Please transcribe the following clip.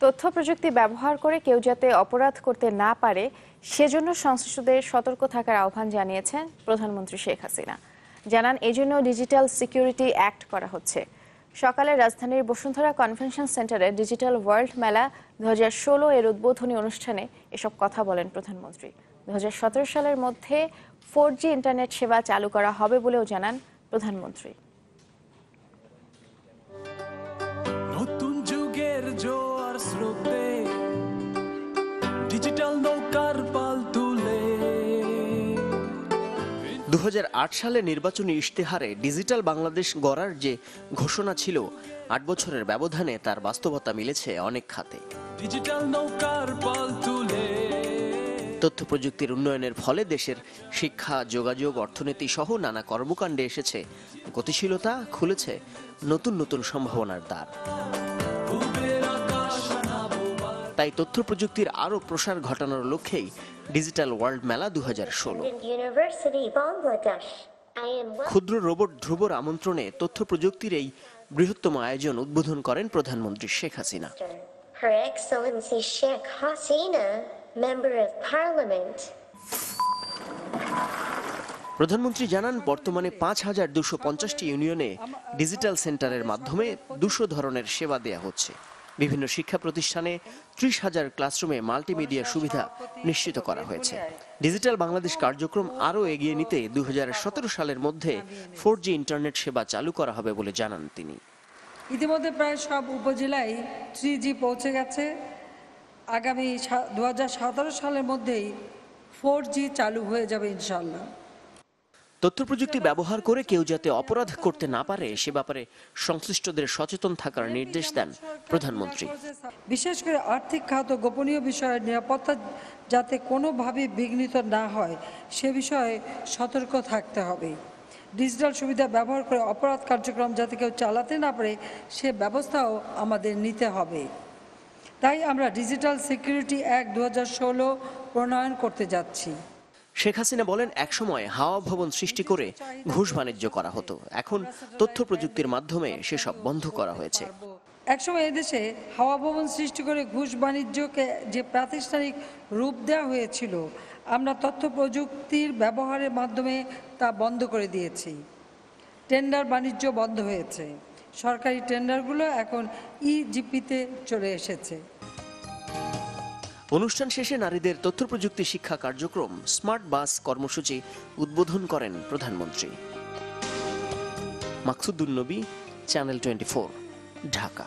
তথ্য প্রযুক্তি ব্যবহার করে কেউ যাতে অপরাধ করতে না পারে সেজন্য সংশ্লিষ্টদের সতর্ক থাকার আহ্বান জানিয়েছেন প্রধানমন্ত্রী শেখ হাসিনা। জানান এজন্য ডিজিটাল সিকিউরিটি অ্যাক্ট করা হচ্ছে। সকালে রাজধানীর বসুন্ধরা কনভেনশন সেন্টারে ডিজিটাল ওয়ার্ল্ড মেলা 2016 এর উদ্বোধনী অনুষ্ঠানে এসব কথা বলেন প্রধানমন্ত্রী। 2017 সালের মধ্যে 4G ইন্টারনেট সেবা চালু করা হবে বলেও জানান প্রধানমন্ত্রী। নতুন যুগের জোয়ার স্রোতে ডিজিটাল নৌকার পাল তুলে 2008 সালে নির্বাচনী ইশতেহারে ডিজিটাল বাংলাদেশ গড়ার যে ঘোষণা ছিল, 8 বছরের ব্যবধানে তার বাস্তবতা মিলেছে অনেক খাতে। ডিজিটাল নৌকার পাল তুলে তথ্য প্রযুক্তির উন্নয়নের ফলে দেশের শিক্ষা, যোগাযোগ, অর্থনীতি সহ নানা কর্মকাণ্ডে এসেছে গতিশীলতা, খুলেছে নতুন নতুন সম্ভাবনার দ্বার। তাই তথ্য প্রযুক্তির আরও প্রসার ঘটানোর লক্ষ্যেই ডিজিটাল ওয়ার্ল্ড মেলা 2016। ক্ষুদ্র রোবট ধ্রুবর আমন্ত্রণে তথ্য প্রযুক্তির এই বৃহত্তম আয়োজন উদ্বোধন করেন প্রধানমন্ত্রী Sheikh Hasina. Her Excellency Sheikh Hasina, Member of Parliament. প্রধানমন্ত্রী জানান, বর্তমানে 5250টি ইউনিয়নে ডিজিটাল সেন্টারের মাধ্যমে 200 ধরনের সেবা দেয়া হচ্ছে। বিভিন্ন শিক্ষা প্রতিষ্ঠানে 30,000 ক্লাসরুমে মাল্টিমিডিয়া সুবিধা নিশ্চিত করা হয়েছে। ডিজিটাল বাংলাদেশ কার্যক্রম আরও এগিয়ে নিতে 2017 সালের মধ্যে 4G ইন্টারনেট সেবা চালু করা হবে বলে জানান তিনি। ইতিমধ্যে প্রায় সব উপজেলায় 3G পৌঁছে গেছে। আগামী 2017 সালের মধ্যেই 4G চালু হয়ে যাবে ইনশাআল্লাহ। তথ্য প্রযুক্তি ব্যবহার করে কেউ যাতে অপরাধ করতে না পারে সে ব্যাপারে সংশ্লিষ্টদের সচেতন থাকার নির্দেশ দেন প্রধানমন্ত্রী। বিশেষ করে আর্থিক খাত ও গোপনীয় বিষয়ের নিরাপত্তা যাতে কোনোভাবে বিঘ্নিত না হয় সে বিষয়ে সতর্ক থাকতে হবে। ডিজিটাল সুবিধা ব্যবহার করে অপরাধ কার্যক্রম যাতে কেউ চালাতে না পারে সে ব্যবস্থাও আমাদের নিতে হবে। তাই আমরা ডিজিটাল সিকিউরিটি অ্যাক্ট 2016 প্রণয়ন করতে যাচ্ছি। শেখ হাসিনা বলেন, একসময় হাওয়া ভবন সৃষ্টি করে ঘুষ বাণিজ্য করা হতো, এখন তথ্য প্রযুক্তির মাধ্যমে সেসব বন্ধ করা হয়েছে। একসময় এদেশে হাওয়া ভবন সৃষ্টি করে ঘুষ বাণিজ্যকে যে প্রাতিষ্ঠানিক রূপ দেওয়া হয়েছিল, আমরা তথ্য প্রযুক্তির ব্যবহারের মাধ্যমে তা বন্ধ করে দিয়েছি। টেন্ডার বাণিজ্য বন্ধ হয়েছে। সরকারি টেন্ডারগুলো এখন ইজিপিতে চলে এসেছে। অনুষ্ঠান শেষে নারীদের তথ্য প্রযুক্তি শিক্ষা কার্যক্রম স্মার্ট বাস কর্মসূচি উদ্বোধন করেন প্রধানমন্ত্রী। মাকসুদুন নবী, চ্যানেল 24, ঢাকা।